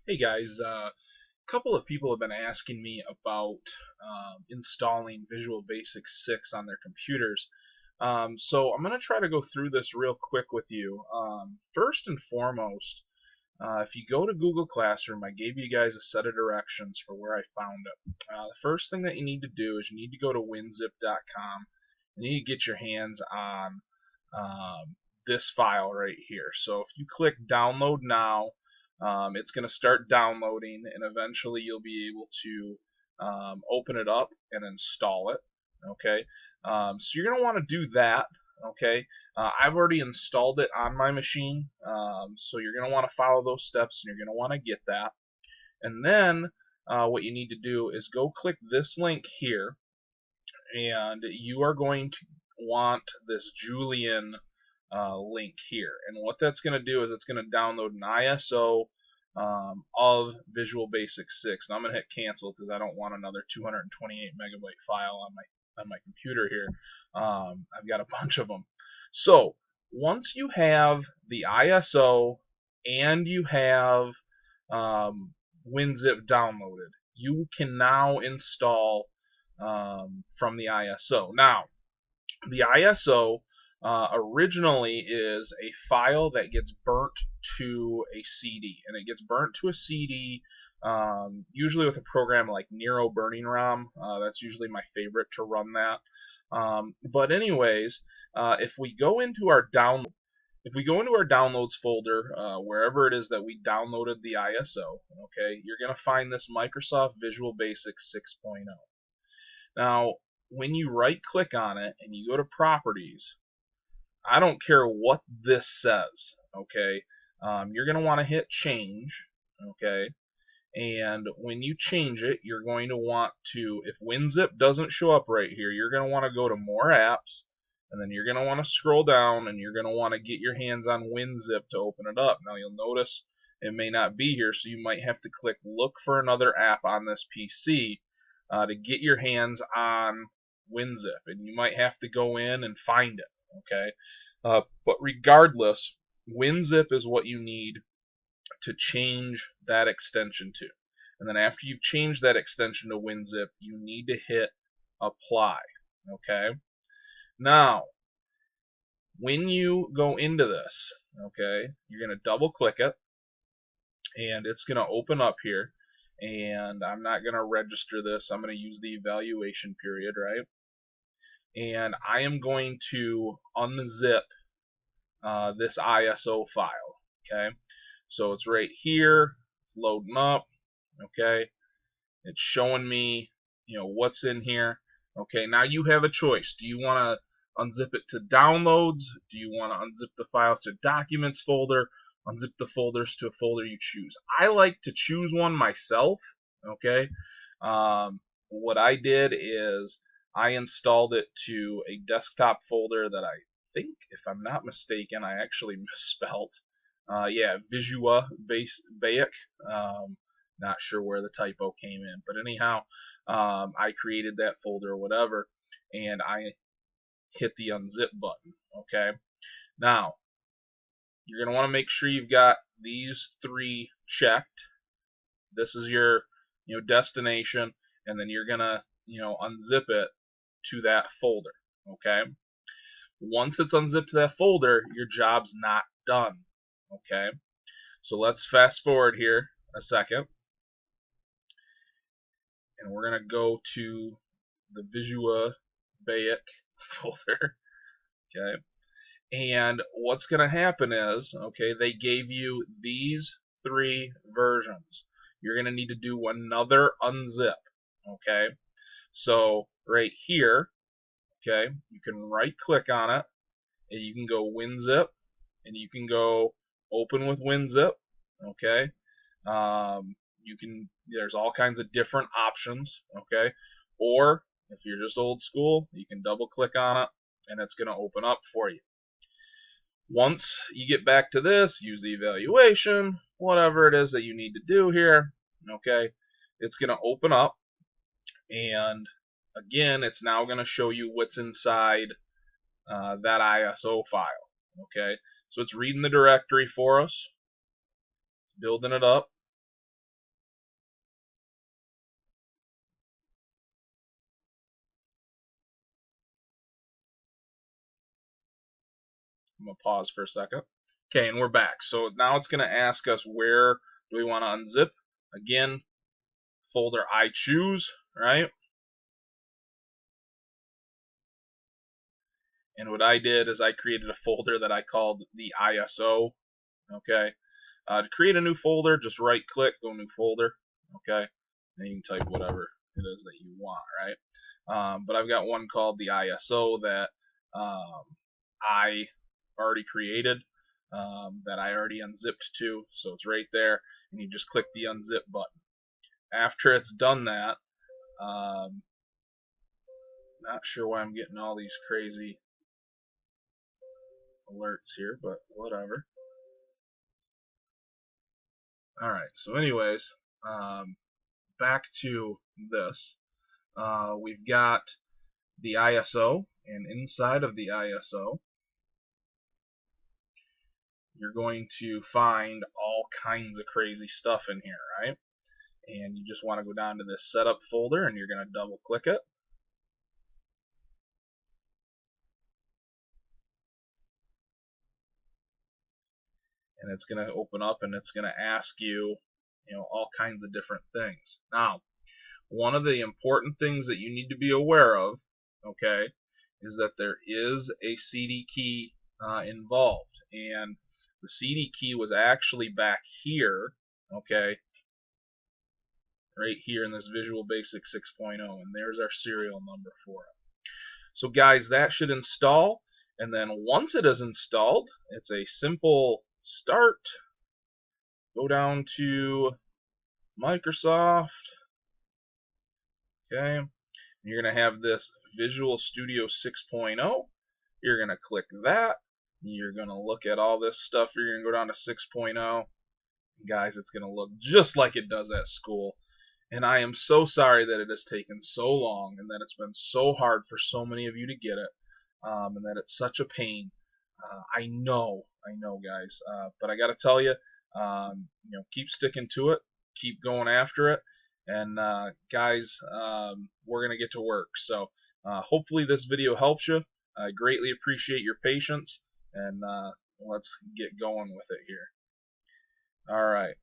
Hey guys, a couple of people have been asking me about installing Visual Basic 6 on their computers. So I'm going to try to go through this real quick with you. First and foremost, if you go to Google Classroom, I gave you guys a set of directions for where I found it. The first thing that you need to do is you need to go to winzip.com and you need to get your hands on this file right here. So if you click download now, it's going to start downloading, and eventually you'll be able to open it up and install it. Okay, so you're going to want to do that. Okay, I've already installed it on my machine, so you're going to want to follow those steps, and you're going to want to get that. And then what you need to do is go click this link here, and you are going to want this Julian link here. And what that's going to do is it's going to download an ISO of Visual Basic 6. And I'm going to hit cancel because I don't want another 228 megabyte file on my computer here. I've got a bunch of them. So once you have the ISO and you have WinZip downloaded, you can now install from the ISO. Now, the ISO originally is a file that gets burnt to a CD, and it gets burnt to a CD usually with a program like Nero Burning ROM. That's usually my favorite to run that. But anyways, if we go into our downloads folder, wherever it is that we downloaded the ISO, okay, you're going to find this Microsoft Visual Basic 6.0. Now, when you right click on it and you go to properties, I don't care what this says, okay? You're going to want to hit change, okay? And when you change it, you're going to want to, if WinZip doesn't show up right here, you're going to want to go to more apps, and then you're going to want to scroll down, and you're going to want to get your hands on WinZip to open it up. Now you'll notice it may not be here, so you might have to click look for another app on this PC to get your hands on WinZip, and you might have to go in and find it. Okay, but regardless, WinZip is what you need to change that extension to. And then after you've changed that extension to WinZip, you need to hit apply. Okay. Now, when you go into this, okay, you're going to double click it, and it's going to open up here. And I'm not going to register this. I'm going to use the evaluation period, right? And I am going to unzip this ISO file. Okay, so it's right here. It's loading up. Okay, it's showing me, what's in here. Okay, now you have a choice. Do you want to unzip it to downloads? Do you want to unzip the files to documents folder? Unzip the folders to a folder you choose. I like to choose one myself. Okay, what I did is I installed it to a desktop folder that I think, if I'm not mistaken, I actually misspelt. Yeah, Visua Basic. Not sure where the typo came in, but anyhow, I created that folder or whatever, and I hit the unzip button. Okay, now you're gonna want to make sure you've got these three checked. This is your destination, and then you're gonna unzip it to that folder. Okay, once it's unzipped to that folder, your job's not done. Okay, so let's fast forward here a second, and we're gonna go to the Visua Basic folder. Okay, and what's gonna happen is, okay, they gave you these three versions. You're gonna need to do another unzip. Okay, so right here, okay, you can right click on it, and you can go WinZip, and you can go open with WinZip. Okay, there's all kinds of different options. Okay, or if you're just old school, you can double click on it, and it's going to open up for you. Once you get back to this, use the evaluation, whatever it is that you need to do here. Okay, it's going to open up, and again, it's now going to show you what's inside that ISO file. Okay, so it's reading the directory for us, it's building it up, I'm going to pause for a second. Okay, and we're back. So now it's going to ask us where do we want to unzip. Again, folder I choose, right? And what I did is I created a folder that I called the ISO. Okay. To create a new folder, just right click, go new folder. Okay. And you can type whatever it is that you want, right? But I've got one called the ISO that I already created, that I already unzipped to. So it's right there. And you just click the unzip button. After it's done that, not sure why I'm getting all these crazy alerts here, but whatever. Alright, so anyways, back to this. We've got the ISO, and inside of the ISO, you're going to find all kinds of crazy stuff in here, right? And you just want to go down to this setup folder, and you're going to double click it. And it's going to open up, and it's going to ask you, all kinds of different things. Now, one of the important things that you need to be aware of, okay, is that there is a CD key involved, and the CD key was actually back here, okay, right here in this Visual Basic 6.0, and there's our serial number for it. So guys, that should install, and then once it is installed, it's a simple start. Go down to Microsoft, okay. You're going to have this Visual Studio 6.0. You're going to click that. You're going to look at all this stuff. You're going to go down to 6.0. Guys, it's going to look just like it does at school. And I am so sorry that it has taken so long and that it's been so hard for so many of you to get it, and that it's such a pain. I know, guys. But I got to tell you, keep sticking to it. Keep going after it. And guys, we're going to get to work. So hopefully this video helps you. I greatly appreciate your patience. And let's get going with it here. Alright.